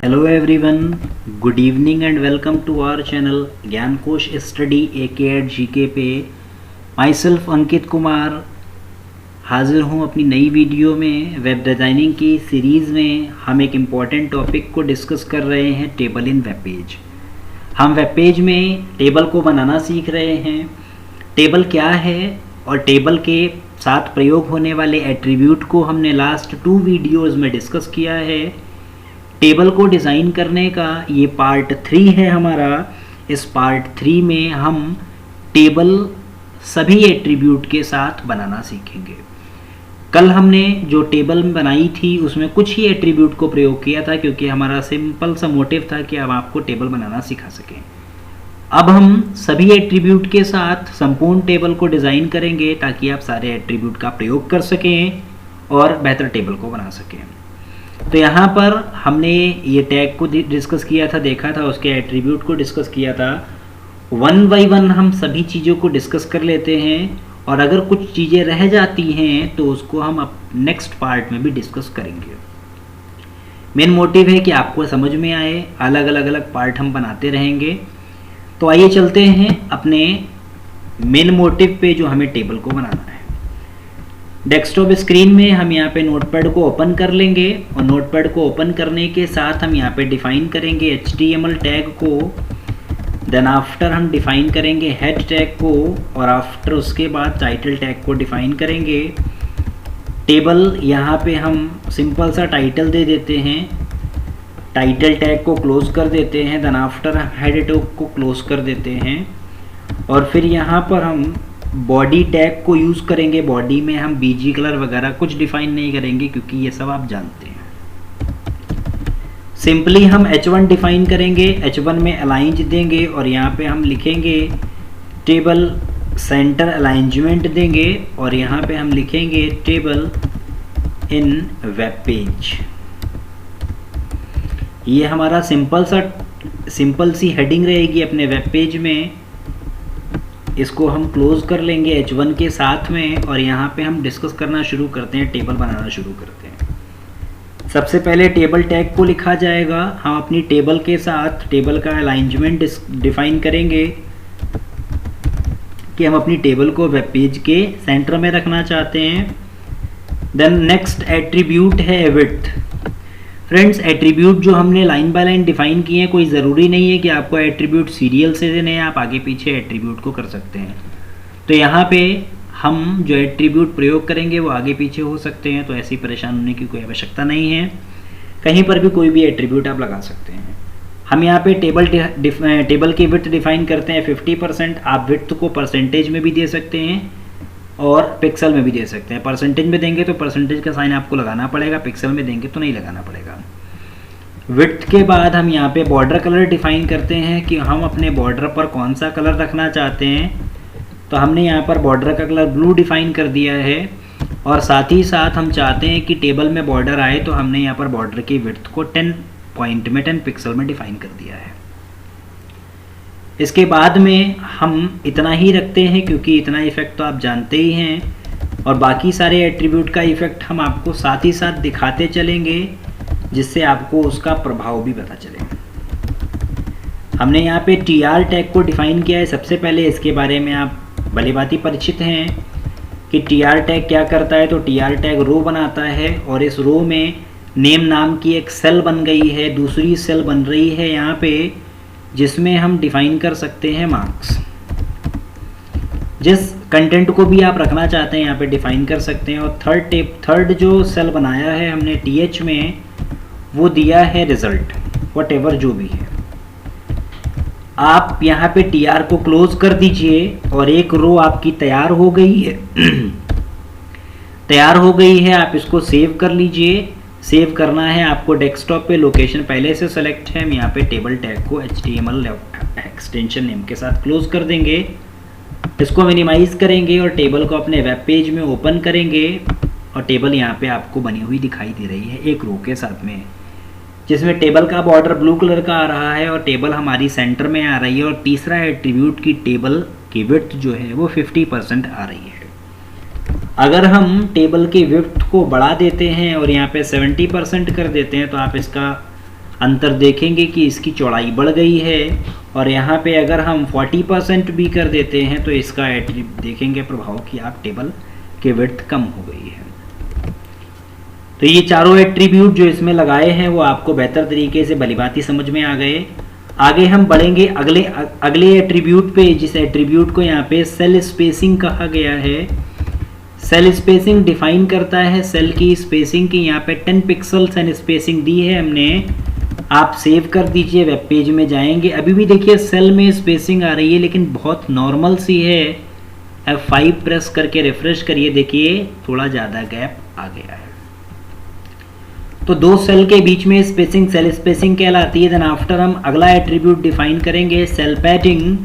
Hello everyone, good evening and welcome to our channel ज्ञान कोश study AK@GK पे। My self Ankit Kumar हाजिर हूँ अपनी नई वीडियो में। वेब डिज़ाइनिंग की सीरीज़ में हम एक इम्पॉर्टेंट टॉपिक को डिस्कस कर रहे हैं, टेबल इन वेब पेज। हम वेब पेज में टेबल को बनाना सीख रहे हैं। टेबल क्या है और टेबल के साथ प्रयोग होने वाले एट्रीब्यूट को हमने लास्ट 2 वीडियोज़ में डिस्कस किया है। टेबल को डिज़ाइन करने का ये पार्ट 3 है हमारा। इस पार्ट 3 में हम टेबल सभी एट्रीब्यूट के साथ बनाना सीखेंगे। कल हमने जो टेबल बनाई थी उसमें कुछ ही एट्रीब्यूट को प्रयोग किया था, क्योंकि हमारा सिंपल सा मोटिव था कि हम आपको टेबल बनाना सिखा सकें। अब हम सभी एट्रीब्यूट के साथ संपूर्ण टेबल को डिज़ाइन करेंगे ताकि आप सारे एट्रीब्यूट का प्रयोग कर सकें और बेहतर टेबल को बना सकें। तो यहाँ पर हमने ये टैग को डिस्कस किया था, देखा था, उसके एट्रीब्यूट को डिस्कस किया था। 1 बाय 1 हम सभी चीज़ों को डिस्कस कर लेते हैं, और अगर कुछ चीज़ें रह जाती हैं तो उसको हम अब नेक्स्ट पार्ट में भी डिस्कस करेंगे। मेन मोटिव है कि आपको समझ में आए, अलग अलग पार्ट हम बनाते रहेंगे। तो आइए चलते हैं अपने मेन मोटिव पे, जो हमें टेबल को बनाना है। डेस्कटॉप स्क्रीन में हम यहाँ पे नोटपैड को ओपन कर लेंगे, और नोटपैड को ओपन करने के साथ हम यहाँ पे डिफ़ाइन करेंगे HTML टैग को। देन आफ्टर हम डिफ़ाइन करेंगे हेड टैग को, और आफ्टर उसके बाद टाइटल टैग को डिफ़ाइन करेंगे। टेबल यहाँ पे हम सिंपल सा टाइटल दे देते हैं, टाइटल टैग को क्लोज कर देते हैं। देन आफ्टर हेड टैग को क्लोज कर देते हैं, और फिर यहाँ पर हम बॉडी टैग को यूज़ करेंगे। बॉडी में हम BG कलर वगैरह कुछ डिफ़ाइन नहीं करेंगे, क्योंकि ये सब आप जानते हैं। सिंपली हम H1 डिफ़ाइन करेंगे, H1 में अलाइंज देंगे, और यहाँ पे हम लिखेंगे टेबल सेंटर अलाइंजमेंट देंगे, और यहाँ पे हम लिखेंगे टेबल इन वेब पेज। ये हमारा सिंपल सी हेडिंग रहेगी अपने वेब पेज में। इसको हम क्लोज कर लेंगे H1 के साथ में, और यहाँ पे हम डिस्कस करना शुरू करते हैं, टेबल बनाना शुरू करते हैं। सबसे पहले टेबल टैग को लिखा जाएगा। हम अपनी टेबल के साथ टेबल का अलाइंजमेंट डिफाइन करेंगे कि हम अपनी टेबल को वेब पेज के सेंटर में रखना चाहते हैं। देन नेक्स्ट एट्रीब्यूट है विड्थ। फ्रेंड्स, एट्रीब्यूट जो हमने लाइन बाय लाइन डिफाइन किए हैं, कोई ज़रूरी नहीं है कि आपको एट्रीब्यूट सीरियल से देने हैं, आप आगे पीछे एट्रीब्यूट को कर सकते हैं। तो यहाँ पे हम जो एट्रीब्यूट प्रयोग करेंगे वो आगे पीछे हो सकते हैं, तो ऐसी परेशान होने की कोई आवश्यकता नहीं है। कहीं पर भी कोई भी एट्रीब्यूट आप लगा सकते हैं। हम यहाँ पे टेबल की विड्थ डिफाइन करते हैं 50%। आप विड्थ को परसेंटेज में भी दे सकते हैं और पिक्सल में भी दे सकते हैं। परसेंटेज में देंगे तो परसेंटेज का साइन आपको लगाना पड़ेगा, पिक्सल में देंगे तो नहीं लगाना पड़ेगा। विड्थ के बाद हम यहाँ पे बॉर्डर कलर डिफाइन करते हैं कि हम अपने बॉर्डर पर कौन सा कलर रखना चाहते हैं। तो हमने यहाँ पर बॉर्डर का कलर ब्लू डिफाइन कर दिया है, और साथ ही साथ हम चाहते हैं कि टेबल में बॉर्डर आए, तो हमने यहाँ पर बॉर्डर की विड्थ को 10 पॉइंट में 10 पिक्सल में डिफाइन कर दिया है। इसके बाद में हम इतना ही रखते हैं, क्योंकि इतना इफेक्ट तो आप जानते ही हैं, और बाकी सारे एट्रीब्यूट का इफेक्ट हम आपको साथ ही साथ दिखाते चलेंगे, जिससे आपको उसका प्रभाव भी पता चलेगा। हमने यहाँ पे TR टैग को डिफाइन किया है। सबसे पहले इसके बारे में आप भलीभांति परिचित हैं कि TR टैग क्या करता है। तो TR टैग रो बनाता है, और इस रो में नेम नाम की एक सेल बन गई है, दूसरी सेल बन रही है यहाँ पे, जिसमें हम डिफाइन कर सकते हैं मार्क्स। जिस कंटेंट को भी आप रखना चाहते हैं यहाँ पे डिफाइन कर सकते हैं। और थर्ड जो सेल बनाया है हमने TH में, वो दिया है रिजल्ट, वट एवर जो भी है। आप यहाँ पे TR को क्लोज कर दीजिए, और एक रो आपकी तैयार हो गई है। तैयार हो गई है, आप इसको सेव कर लीजिए। सेव करना है आपको डेस्कटॉप पे, लोकेशन पहले से सेलेक्ट है। हम यहाँ पे टेबल टैग को HTML एक्सटेंशन नेम के साथ क्लोज कर देंगे। इसको मिनिमाइज करेंगे और टेबल को अपने वेब पेज में ओपन करेंगे, और टेबल यहाँ पे आपको बनी हुई दिखाई दे रही है एक रो के साथ में, जिसमें टेबल का बॉर्डर ब्लू कलर का आ रहा है, और टेबल हमारी सेंटर में आ रही है। और तीसरा एट्रीब्यूट की टेबल की विड्थ जो है वो 50% आ रही है। अगर हम टेबल की विड्थ को बढ़ा देते हैं और यहाँ पे 70% कर देते हैं, तो आप इसका अंतर देखेंगे कि इसकी चौड़ाई बढ़ गई है, और यहाँ पे अगर हम 40% भी कर देते हैं तो इसका देखेंगे प्रभाव कि आप टेबल के विड्थ कम हो गई है। तो ये चारों एट्रीब्यूट जो इसमें लगाए हैं वो आपको बेहतर तरीके से भलीभांति समझ में आ गए। आगे हम बढ़ेंगे अगले एट्रीब्यूट पे, जिस एट्रीब्यूट को यहाँ पे सेल स्पेसिंग कहा गया है। सेल स्पेसिंग डिफाइन करता है सेल की स्पेसिंग की। यहाँ पे 10 पिक्सल सेल स्पेसिंग दी है हमने। आप सेव कर दीजिए, वेब पेज में जाएंगे। अभी भी देखिए सेल में स्पेसिंग आ रही है लेकिन बहुत नॉर्मल सी है। F5 प्रेस करके रिफ्रेश करिए, देखिए थोड़ा ज़्यादा गैप आ गया है। तो दो सेल के बीच में स्पेसिंग सेल स्पेसिंग कहलाती है। देन आफ्टर हम अगला एट्रीब्यूट डिफाइन करेंगे सेल पैडिंग,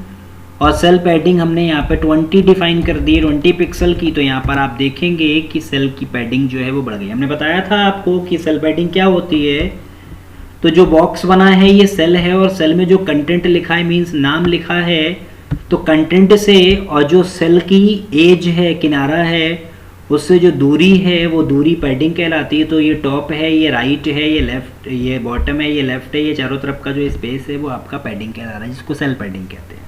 और सेल पैडिंग हमने यहाँ पे 20 डिफाइन कर दी, 20 पिक्सल की। तो यहाँ पर आप देखेंगे कि सेल की पैडिंग जो है वो बढ़ गई। हमने बताया था आपको कि सेल पैडिंग क्या होती है। तो जो बॉक्स बना है ये सेल है, और सेल में जो कंटेंट लिखा है मीन्स नाम लिखा है, तो कंटेंट से और जो सेल की एज है, किनारा है, उससे जो दूरी है वो दूरी पैडिंग कहलाती है। तो ये टॉप है, ये राइट है, ये लेफ्ट, ये बॉटम है, ये लेफ्ट है, ये चारों तरफ का जो स्पेस है वो आपका पैडिंग कहला रहा है, जिसको सेल पैडिंग कहते हैं।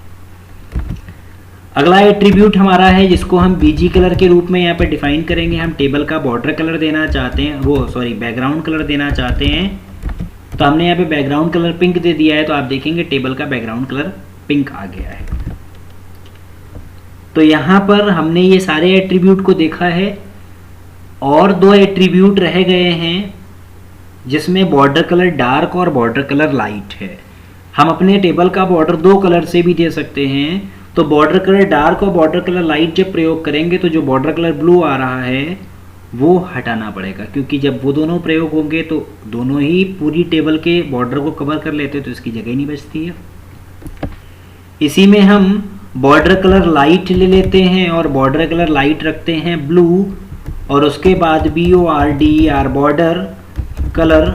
अगला एट्रीब्यूट हमारा है जिसको हम बीजी कलर के रूप में यहाँ पे डिफाइन करेंगे। हम टेबल का बॉर्डर कलर देना चाहते हैं, वो सॉरी बैकग्राउंड कलर देना चाहते हैं। तो हमने यहाँ पे बैकग्राउंड कलर पिंक दे दिया है, तो आप देखेंगे टेबल का बैकग्राउंड कलर पिंक आ गया है। तो यहाँ पर हमने ये सारे एट्रीब्यूट को देखा है, और दो एट्रीब्यूट रह गए हैं जिसमें बॉर्डर कलर डार्क और बॉर्डर कलर लाइट है। हम अपने टेबल का बॉर्डर दो कलर से भी दे सकते हैं। तो बॉर्डर कलर डार्क और बॉर्डर कलर लाइट जब प्रयोग करेंगे तो जो बॉर्डर कलर ब्लू आ रहा है वो हटाना पड़ेगा, क्योंकि जब वो दोनों प्रयोग होंगे तो दोनों ही पूरी टेबल के बॉर्डर को कवर कर लेते हैं, तो इसकी जगह नहीं बचती है। इसी में हम बॉर्डर कलर लाइट ले लेते हैं और बॉर्डर कलर लाइट रखते हैं ब्लू, और उसके बाद BORDER बॉर्डर कलर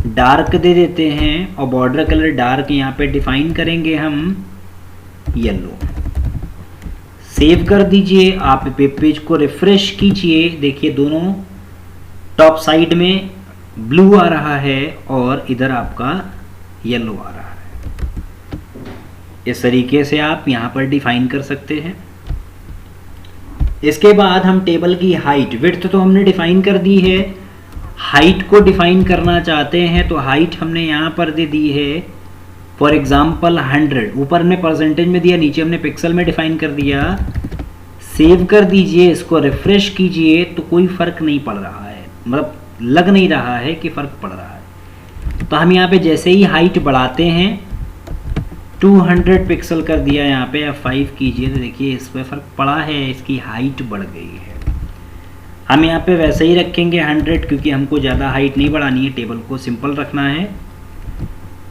डार्क दे देते हैं, और बॉर्डर कलर डार्क यहाँ पे डिफाइन करेंगे हम येलो। सेव कर दीजिए, आप वेब पेज को रिफ्रेश कीजिए, देखिए दोनों टॉप साइड में ब्लू आ रहा है और इधर आपका येलो आ रहा है। इस तरीके से आप यहाँ पर डिफाइन कर सकते हैं। इसके बाद हम टेबल की हाइट, विड्थ तो हमने डिफाइन कर दी है, हाइट को डिफाइन करना चाहते हैं तो हाइट हमने यहाँ पर दे दी है फॉर एग्जाम्पल 100। ऊपर हमने परसेंटेज में दिया, नीचे हमने पिक्सल में डिफाइन कर दिया। सेव कर दीजिए, इसको रिफ्रेश कीजिए, तो कोई फर्क नहीं पड़ रहा है, मतलब लग नहीं रहा है कि फर्क पड़ रहा है। तो हम यहाँ पे जैसे ही हाइट बढ़ाते हैं 200 पिक्सल कर दिया, यहाँ पे F5 कीजिए तो देखिए इस पर फर्क पड़ा है, इसकी हाइट बढ़ गई है। हम यहाँ पे वैसे ही रखेंगे 100, क्योंकि हमको ज़्यादा हाइट नहीं बढ़ानी है, टेबल को सिंपल रखना है।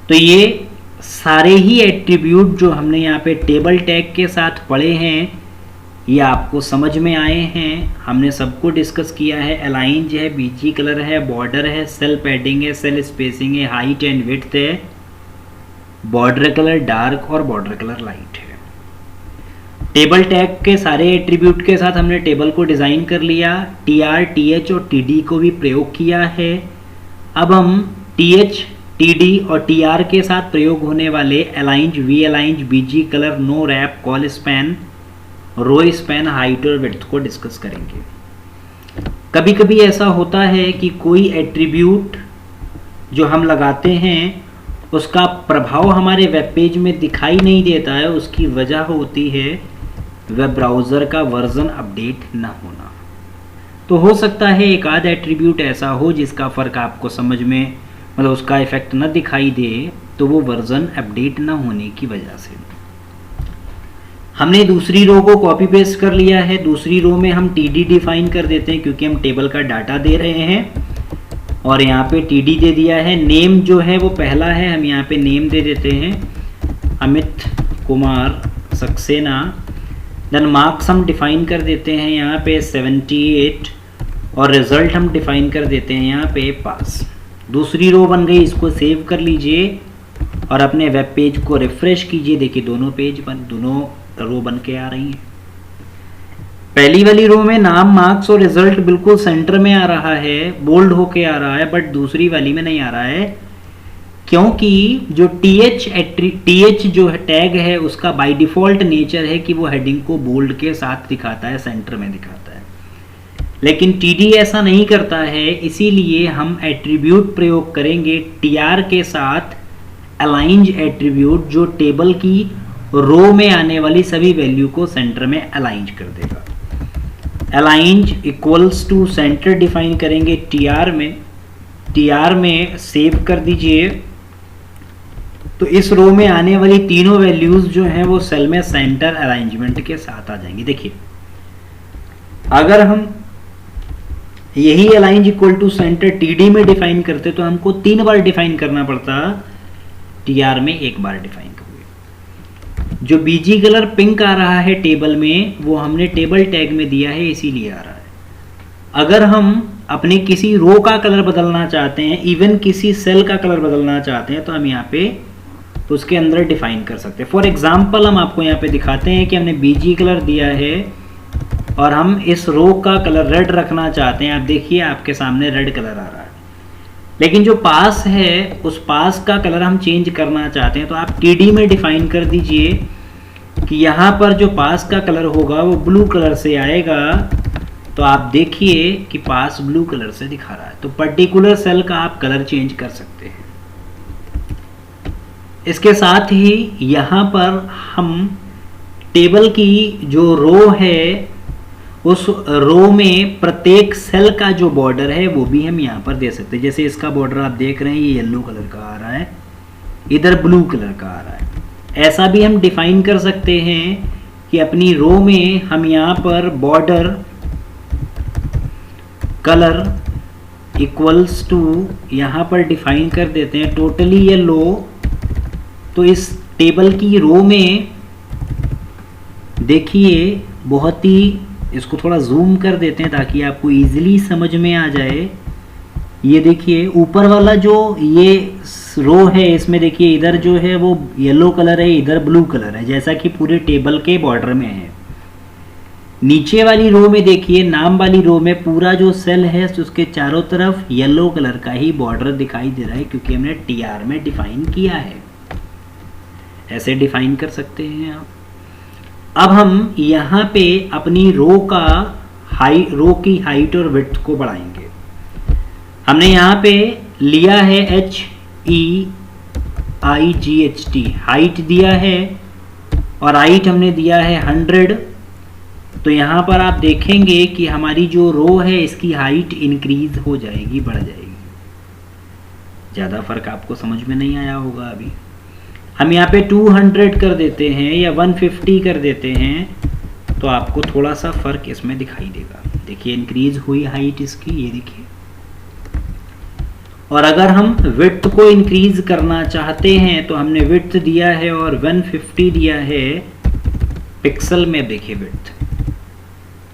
तो ये सारे ही एट्रीब्यूट जो हमने यहाँ पे टेबल टैग के साथ पढ़े हैं ये आपको समझ में आए हैं। हमने सबको डिस्कस किया है। अलाइन है, बीजी कलर है, बॉर्डर है, सेल पैडिंग है, सेल स्पेसिंग है, हाइट एंड विड्थ है, बॉर्डर कलर डार्क और बॉर्डर कलर लाइट है। टेबल टैग के सारे एट्रीब्यूट के साथ हमने टेबल को डिज़ाइन कर लिया। TR, TH और TD को भी प्रयोग किया है। अब हम TH, TD और TR के साथ प्रयोग होने वाले अलाइंज, we अलाइंज, BG colour, no rap, call span, row span, height और विड्थ को डिस्कस करेंगे। कभी कभी ऐसा होता है कि कोई एट्रीब्यूट जो हम लगाते हैं उसका प्रभाव हमारे वेब पेज में दिखाई नहीं देता है। उसकी वजह होती है वेब ब्राउज़र का वर्जन अपडेट न होना। तो हो सकता है एक आध एट्रीब्यूट ऐसा हो जिसका फ़र्क आपको समझ में, मतलब उसका इफेक्ट न दिखाई दे, तो वो वर्जन अपडेट न होने की वजह से। हमने दूसरी रो को कॉपी पेस्ट कर लिया है। दूसरी रो में हम TD डिफाइन कर देते हैं, क्योंकि हम टेबल का डाटा दे रहे हैं, और यहाँ पे TD दे दिया है। नेम जो है वो पहला है, हम यहाँ पे नेम दे देते हैं अमित कुमार सक्सेना। देन मार्क्स हम डिफाइन कर देते हैं यहाँ पे 78, और रिजल्ट हम डिफाइन कर देते हैं यहाँ पे पास। दूसरी रो बन गई, इसको सेव कर लीजिए और अपने वेब पेज को रिफ्रेश कीजिए। देखिए दोनों रो बन के आ रही हैं। पहली वाली रो में नाम, मार्क्स और रिजल्ट बिल्कुल सेंटर में आ रहा है, बोल्ड होके आ रहा है, बट दूसरी वाली में नहीं आ रहा है, क्योंकि जो टीएच जो है टैग है उसका बाय डिफॉल्ट नेचर है कि वो हेडिंग को बोल्ड के साथ दिखाता है, सेंटर में दिखाता है। लेकिन टीडी ऐसा नहीं करता है, इसीलिए हम एट्रीब्यूट प्रयोग करेंगे टीआर के साथ अलाइंज एट्रीब्यूट, जो टेबल की रो में आने वाली सभी वैल्यू को सेंटर में अलाइंज कर देगा। अलाइंज इक्वल्स टू सेंटर डिफाइन करेंगे टीआर में सेव कर दीजिए। तो इस रो में आने वाली तीनों वैल्यूज जो हैं वो सेल में सेंटर अरेंजमेंट के साथ आ जाएंगी। देखिए, अगर हम यही अलाइंज इक्वल टू सेंटर टीडी में डिफाइन करते तो हमको 3 बार डिफाइन करना पड़ता, टीआर में 1 बार डिफाइन करोगे। जो बीजी कलर पिंक आ रहा है टेबल में, वो हमने टेबल टैग में दिया है, इसीलिए आ रहा है। अगर हम अपने किसी रो का कलर बदलना चाहते हैं, इवन किसी सेल का कलर बदलना चाहते हैं, तो हम यहाँ पे उसके अंदर डिफाइन कर सकते हैं। फॉर एग्जाम्पल हम आपको यहाँ पे दिखाते हैं कि हमने बीजी कलर दिया है और हम इस रो का कलर रेड रखना चाहते हैं। आप देखिए आपके सामने रेड कलर आ रहा है, लेकिन जो पास है उस पास का कलर हम चेंज करना चाहते हैं, तो आप टीडी में डिफाइन कर दीजिए कि यहाँ पर जो पास का कलर होगा वो ब्लू कलर से आएगा। तो आप देखिए कि पास ब्लू कलर से दिखा रहा है, तो पर्टिकुलर सेल का आप कलर चेंज कर सकते हैं। इसके साथ ही यहाँ पर हम टेबल की जो रो है, उस रो में प्रत्येक सेल का जो बॉर्डर है वो भी हम यहाँ पर दे सकते हैं। जैसे इसका बॉर्डर आप देख रहे हैं, ये येलो कलर का आ रहा है, इधर ब्लू कलर का आ रहा है। ऐसा भी हम डिफाइन कर सकते हैं कि अपनी रो में हम यहाँ पर बॉर्डर कलर इक्वल्स टू यहाँ पर डिफाइन कर देते हैं टोटली येलो। तो इस टेबल की रो में देखिए, बहुत ही, इसको थोड़ा जूम कर देते हैं ताकि आपको इजीली समझ में आ जाए। ये देखिए ऊपर वाला जो ये रो है, इसमें देखिए इधर जो है वो येलो कलर है, इधर ब्लू कलर है, जैसा कि पूरे टेबल के बॉर्डर में है। नीचे वाली रो में देखिए, नाम वाली रो में पूरा जो सेल है उसके चारों तरफ येलो कलर का ही बॉर्डर दिखाई दे रहा है, क्योंकि हमने टीआर में डिफाइन किया है। ऐसे डिफाइन कर सकते हैं आप। अब हम यहाँ पे अपनी रो की हाइट और विड्थ को बढ़ाएंगे। हमने यहाँ पे लिया है HEIGHT, हाइट दिया है, और हाइट हमने दिया है 100। तो यहाँ पर आप देखेंगे कि हमारी जो रो है इसकी हाइट इंक्रीज हो जाएगी, बढ़ जाएगी। ज़्यादा फर्क आपको समझ में नहीं आया होगा अभी। हम यहाँ पे 200 कर देते हैं या 150 कर देते हैं, तो आपको थोड़ा सा फर्क इसमें दिखाई देगा। देखिए इंक्रीज हुई हाइट इसकी, ये देखिए। और अगर हम विड्थ को इंक्रीज करना चाहते हैं तो हमने विड्थ दिया है और 150 दिया है पिक्सल में। देखिए विड्थ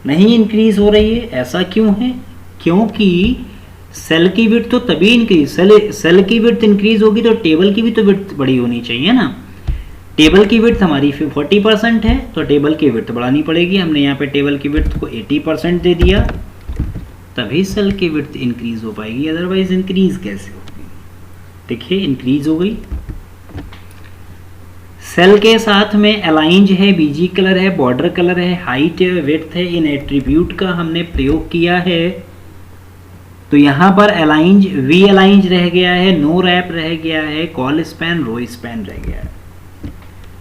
नहीं इंक्रीज हो रही है, ऐसा क्यों है? क्योंकि सेल की विड्थ तो तभी इंक्रीज, सेल की विड्थ इंक्रीज होगी तो टेबल की भी तो विड्थ बड़ी होनी चाहिए ना। टेबल की विड्थ हमारी 40% है, तो टेबल की विड्थ बढ़ानी पड़ेगी। हमने यहाँ पे टेबल की विड्थ को 80% दे दिया, तभी सेल की विड्थ इंक्रीज हो पाएगी, अदरवाइज इंक्रीज कैसे होगी? देखिए इंक्रीज हो गई। सेल के साथ में अलाइंज है, बीजी कलर है, बॉर्डर कलर है, हाइट है, विड्थ है, इन एट्रीब्यूट का हमने प्रयोग किया है। तो यहाँ पर अलाइंज, वी अलाइंज रह गया है, नो रैप रह गया है, कॉल स्पैन, रो स्पैन रह गया है।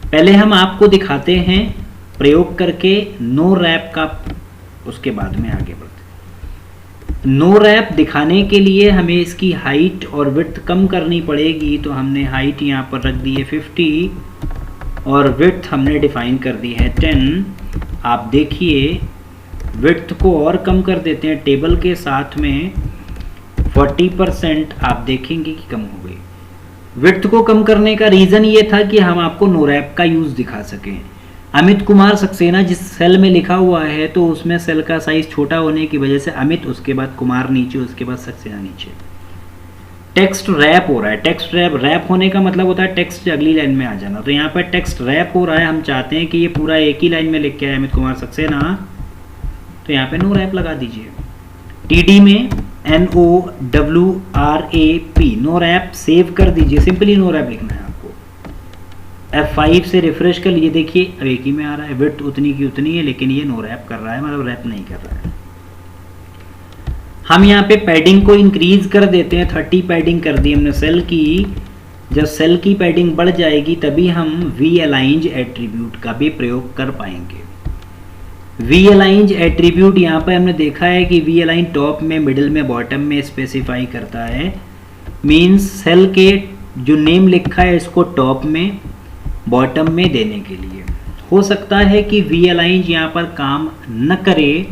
पहले हम आपको दिखाते हैं प्रयोग करके नो रैप का, उसके बाद में आगे बढ़ते। नो रैप दिखाने के लिए हमें इसकी हाइट और विड्थ कम करनी पड़ेगी, तो हमने हाइट यहाँ पर रख दी है 50 और विड्थ हमने डिफाइन कर दी है 10। आप देखिए विड्थ को और कम कर देते हैं, टेबल के साथ में 40% आप देखेंगे कि कम हो गई। विड्थ को कम करने का रीज़न ये था कि हम आपको नो रैप का यूज़ दिखा सकें। अमित कुमार सक्सेना जिस सेल में लिखा हुआ है, तो उसमें सेल का साइज छोटा होने की वजह से अमित, उसके बाद कुमार नीचे, उसके बाद सक्सेना नीचे। टेक्स्ट रैप हो रहा है। टेक्स्ट रैप होने का मतलब होता है टेक्स्ट अगली लाइन में आ जाना। तो यहाँ पर टेक्स्ट रैप हो रहा है, हम चाहते हैं कि ये पूरा एक ही लाइन में लिख के आए अमित कुमार सक्सेना, तो यहाँ पे नो रैप लगा दीजिए। टीडी में NOWRAP, नो रैप सेव कर दीजिए, सिंपली नो रैप लिखना है आपको। F5 से रिफ्रेश कर लीजिए, देखिए अब एक ही में आ रहा है, विड्थ उतनी की उतनी है, लेकिन ये नो रैप कर रहा है, मतलब रैप नहीं कर रहा है। हम यहाँ पे पैडिंग को इंक्रीज कर देते हैं, 30 पैडिंग कर दी हमने सेल की। जब सेल की पैडिंग बढ़ जाएगी तभी हम वी अलाइंज एट्रीब्यूट का भी प्रयोग कर पाएंगे। वी अलाइंज एट्रीब्यूट यहाँ पे हमने देखा है कि वी अलाइन टॉप में, मिडिल में, बॉटम में स्पेसिफाई करता है। मीन्स सेल के जो नेम लिखा है इसको टॉप में, बॉटम में देने के लिए। हो सकता है कि वी अलाइंज यहाँ पर काम न करे,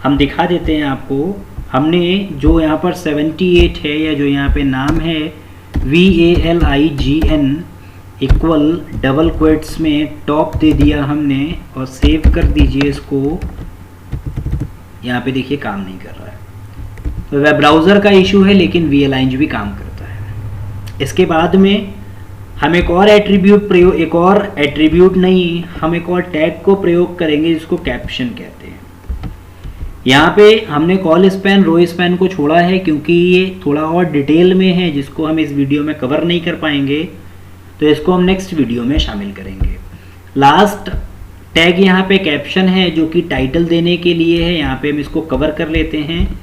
हम दिखा देते हैं आपको। हमने जो यहाँ पर 78 है, या जो यहाँ पे नाम है VALIGN इक्वल डबल क्वेट्स में टॉप दे दिया हमने, और सेव कर दीजिए इसको। यहाँ पे देखिए काम नहीं कर रहा है, तो वेब ब्राउज़र का इशू है, लेकिन VAlign भी काम करता है। इसके बाद में हम एक और एट्रीब्यूट नहीं, हम एक और टैग को प्रयोग करेंगे जिसको कैप्शन कहते हैं। यहाँ पे हमने कॉल स्पैन, रो स्पैन को छोड़ा है क्योंकि ये थोड़ा और डिटेल में है, जिसको हम इस वीडियो में कवर नहीं कर पाएंगे, तो इसको हम नेक्स्ट वीडियो में शामिल करेंगे। लास्ट टैग यहाँ पे कैप्शन है, जो कि टाइटल देने के लिए है। यहाँ पे हम इसको कवर कर लेते हैं।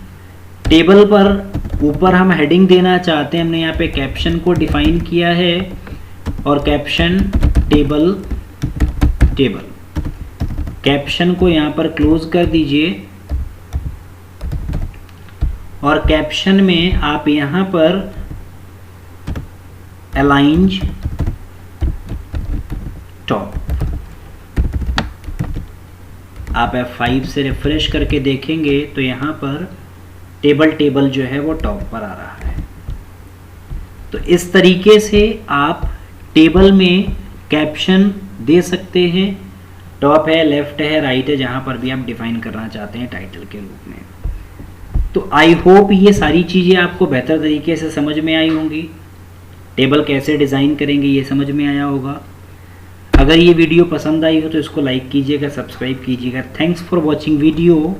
टेबल पर ऊपर हम हेडिंग देना चाहते हैं, हमने यहाँ पे कैप्शन को डिफाइन किया है, और कैप्शन टेबल कैप्शन को यहाँ पर क्लोज कर दीजिए। और कैप्शन में आप यहाँ पर अलाइंज टॉप, आप F5 से रिफ्रेश करके देखेंगे तो यहाँ पर टेबल जो है वो टॉप पर आ रहा है। तो इस तरीके से आप टेबल में कैप्शन दे सकते हैं। टॉप है, लेफ्ट है, राइट है, जहाँ पर भी आप डिफाइन करना चाहते हैं टाइटल के रूप में। तो आई होप ये सारी चीज़ें आपको बेहतर तरीके से समझ में आई होंगी। टेबल कैसे डिज़ाइन करेंगे ये समझ में आया होगा। अगर ये वीडियो पसंद आई हो तो इसको लाइक कीजिएगा, सब्सक्राइब कीजिएगा। Thanks for watching video.